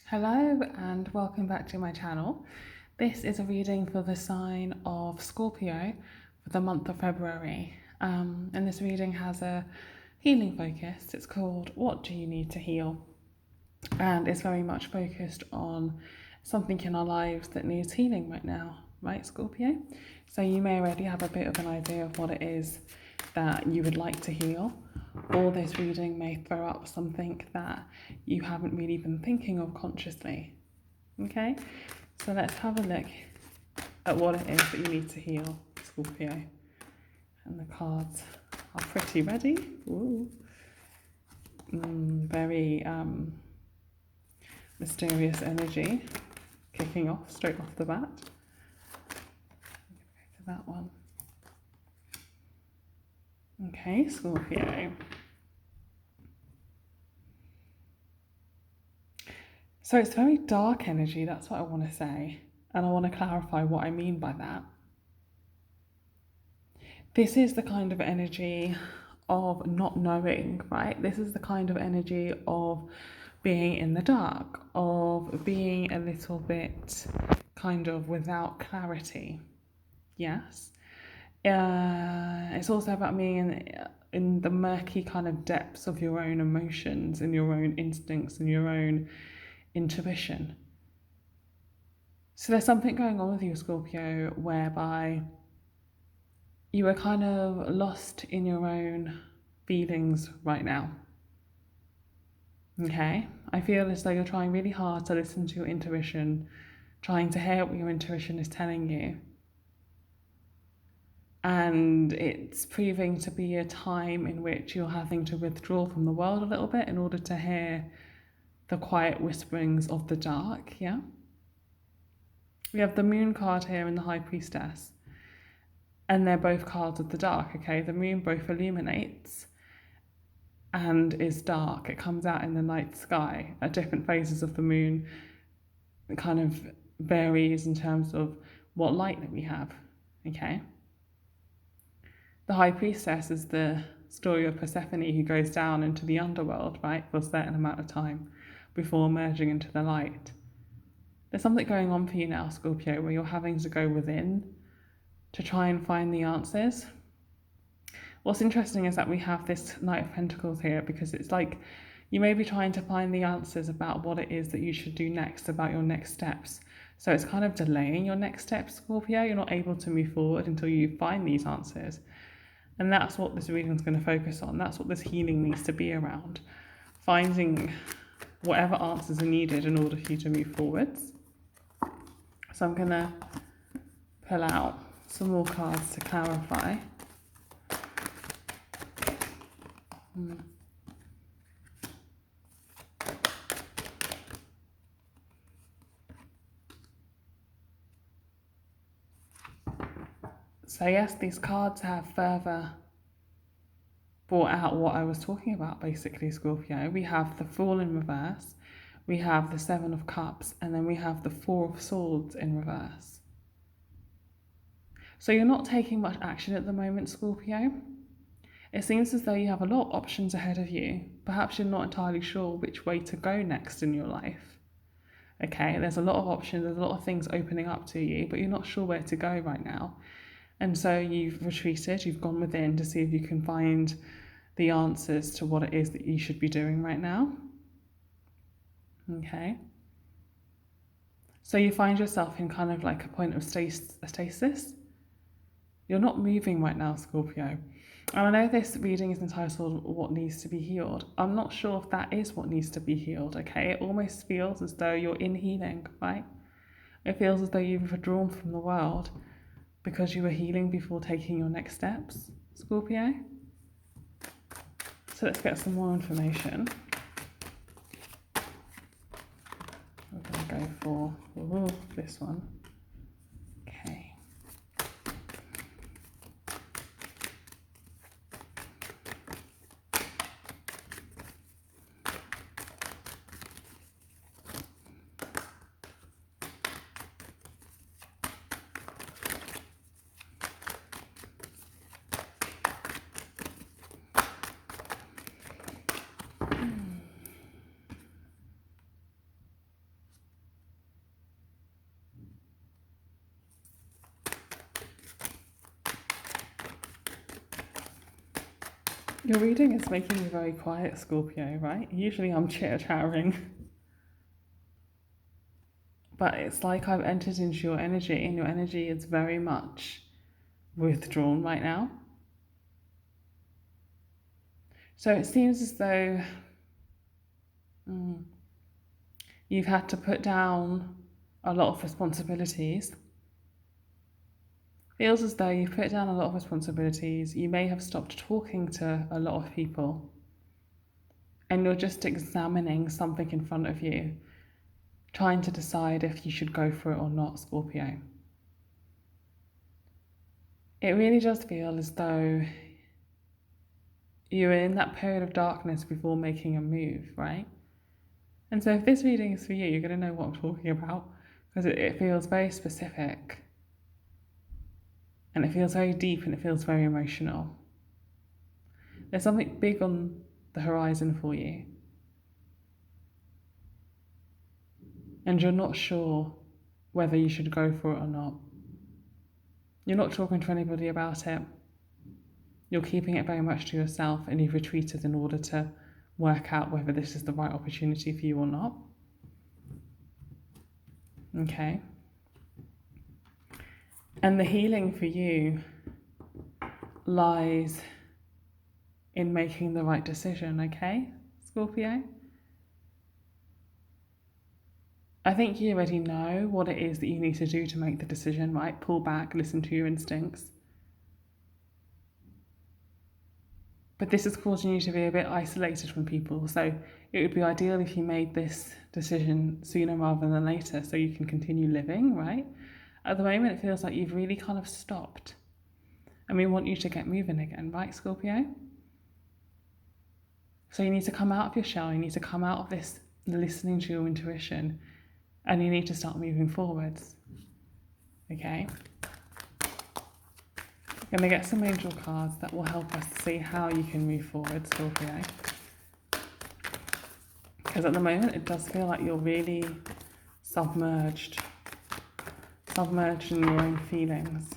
Hello and welcome back to my channel. This is a reading for the sign of Scorpio for the month of February. And this reading has a healing focus. It's called What Do You Need to Heal? And it's very much focused on something in our lives that needs healing right now, right, Scorpio? So you may already have a bit of an idea of what it is that you would like to heal, or this reading may throw up something that you haven't really been thinking of consciously. Okay, so let's have a look at what it is that you need to heal, Scorpio. And the cards are pretty ready. Ooh. Very mysterious energy kicking off straight off the bat. Go to that one. Okay, Scorpio. So it's very dark energy, that's what I want to say. And I want to clarify what I mean by that. This is the kind of energy of not knowing, right? This is the kind of energy of being in the dark, of being a little bit kind of without clarity. Yes. It's also about being in the murky kind of depths of your own emotions and your own instincts and your own intuition. So there's something going on with you, Scorpio, whereby you are kind of lost in your own feelings right now. Okay? I feel as though you're trying really hard to listen to your intuition, trying to hear what your intuition is telling you. And it's proving to be a time in which you're having to withdraw from the world a little bit in order to hear the quiet whisperings of the dark, yeah? We have the Moon card here and the High Priestess. And they're both cards of the dark, okay? The Moon both illuminates and is dark. It comes out in the night sky at different phases of the moon. It kind of varies in terms of what light that we have, okay? The High Priestess is the story of Persephone who goes down into the underworld, right, for a certain amount of time before emerging into the light. There's something going on for you now, Scorpio, where you're having to go within to try and find the answers. What's interesting is that we have this Knight of Pentacles here because it's like you may be trying to find the answers about what it is that you should do next, about your next steps. So it's kind of delaying your next steps, Scorpio. You're not able to move forward until you find these answers. And that's what this reading is going to focus on. That's what this healing needs to be around. Finding whatever answers are needed in order for you to move forwards. So I'm going to pull out some more cards to clarify. So yes, these cards have further brought out what I was talking about, basically, Scorpio. We have the Fool in reverse, we have the Seven of Cups, and then we have the Four of Swords in reverse. So you're not taking much action at the moment, Scorpio. It seems as though you have a lot of options ahead of you. Perhaps you're not entirely sure which way to go next in your life. Okay, there's a lot of options, there's a lot of things opening up to you, but you're not sure where to go right now. And so you've retreated, you've gone within to see if you can find the answers to what it is that you should be doing right now. Okay. So you find yourself in kind of like a point of stasis. You're not moving right now, Scorpio. And I know this reading is entitled What Needs to Be Healed. I'm not sure if that is what needs to be healed, okay? It almost feels as though you're in healing, right? It feels as though you've withdrawn from the world because you were healing before taking your next steps, Scorpio. So let's get some more information. We're going to go for this one. Okay. Your reading is making me very quiet, Scorpio, right? Usually I'm chitter-chattering. But it's like I've entered into your energy, and your energy is very much withdrawn right now. So it seems as though you've had to put down a lot of responsibilities. Feels as though you've put down a lot of responsibilities. You may have stopped talking to a lot of people, and you're just examining something in front of you, trying to decide if you should go for it or not, Scorpio. It really does feel as though you're in that period of darkness before making a move, right? And so if this reading is for you, you're going to know what I'm talking about, because it feels very specific, and it feels very deep, and it feels very emotional. There's something big on the horizon for you, and you're not sure whether you should go for it or not. You're not talking to anybody about it. You're keeping it very much to yourself, and you've retreated in order to work out whether this is the right opportunity for you or not. Okay. And the healing for you lies in making the right decision, okay, Scorpio? I think you already know what it is that you need to do to make the decision, right? Pull back, listen to your instincts. But this is causing you to be a bit isolated from people. So it would be ideal if you made this decision sooner rather than later so you can continue living, right? At the moment, it feels like you've really kind of stopped. And we want you to get moving again, right, Scorpio? So you need to come out of your shell. You need to come out of this listening to your intuition. And you need to start moving forwards. Okay? I'm going to get some angel cards that will help us see how you can move forward, Scorpio. Because at the moment, it does feel like you're really submerged in your own feelings.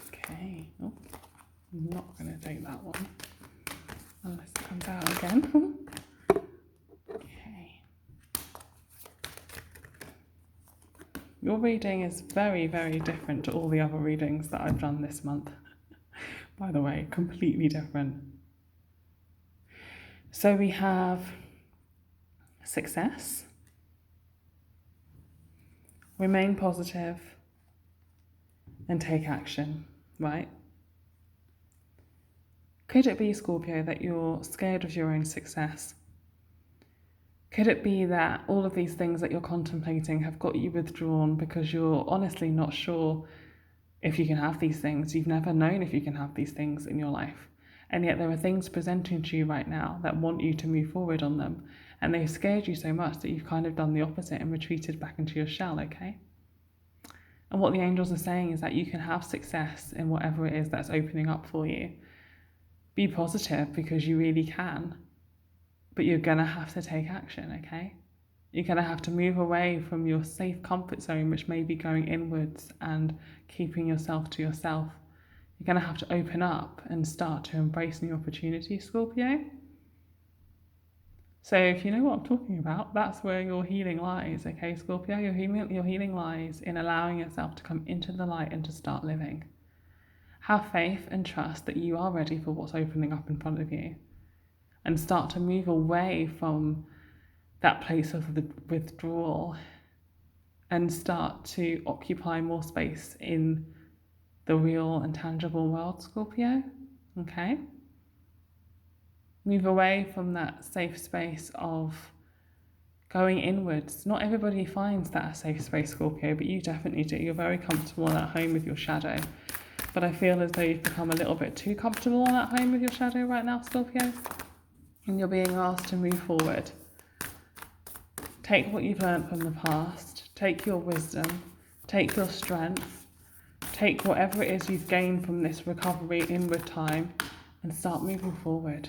Okay. Oh, I'm not going to take that one unless it comes out again. Okay. Your reading is very, very different to all the other readings that I've done this month. By the way, completely different. So we have success, remain positive, and take action, right? Could it be, Scorpio, that you're scared of your own success? Could it be that all of these things that you're contemplating have got you withdrawn because you're honestly not sure if you can have these things? You've never known if you can have these things in your life. And yet there are things presenting to you right now that want you to move forward on them. And they've scared you so much that you've kind of done the opposite and retreated back into your shell, okay? And what the angels are saying is that you can have success in whatever it is that's opening up for you. Be positive because you really can. But you're going to have to take action, okay? You're going to have to move away from your safe comfort zone, which may be going inwards and keeping yourself to yourself. You're going to have to open up and start to embrace new opportunities, Scorpio. So if you know what I'm talking about, that's where your healing lies, okay, Scorpio? Your healing lies in allowing yourself to come into the light and to start living. Have faith and trust that you are ready for what's opening up in front of you, and start to move away from that place of the withdrawal and start to occupy more space in the real and tangible world, Scorpio, okay? Move away from that safe space of going inwards. Not everybody finds that a safe space, Scorpio, but you definitely do. You're very comfortable and at home with your shadow. But I feel as though you've become a little bit too comfortable and at home with your shadow right now, Scorpio. And you're being asked to move forward. Take what you've learned from the past, take your wisdom, take your strength, take whatever it is you've gained from this recovery inward time and start moving forward.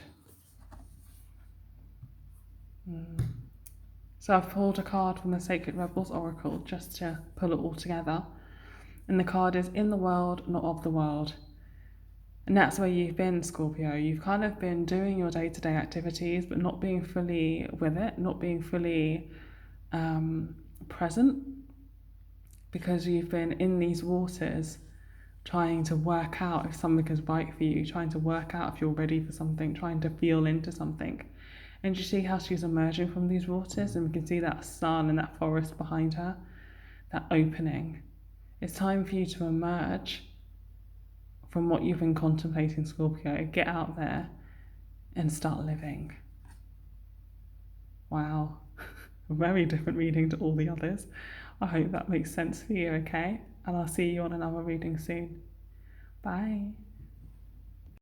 So I've pulled a card from the Sacred Rebels Oracle just to pull it all together. And the card is in the world, not of the world. And that's where you've been, Scorpio. You've kind of been doing your day-to-day activities, but not being fully with it, not being fully present, because you've been in these waters trying to work out if something is right for you, trying to work out if you're ready for something, trying to feel into something. And you see how she's emerging from these waters, and we can see that sun and that forest behind her, that opening. It's time for you to emerge from what you've been contemplating, Scorpio. Get out there and start living. Wow. A very different reading to all the others. I hope that makes sense for you, okay? And I'll see you on another reading soon. Bye.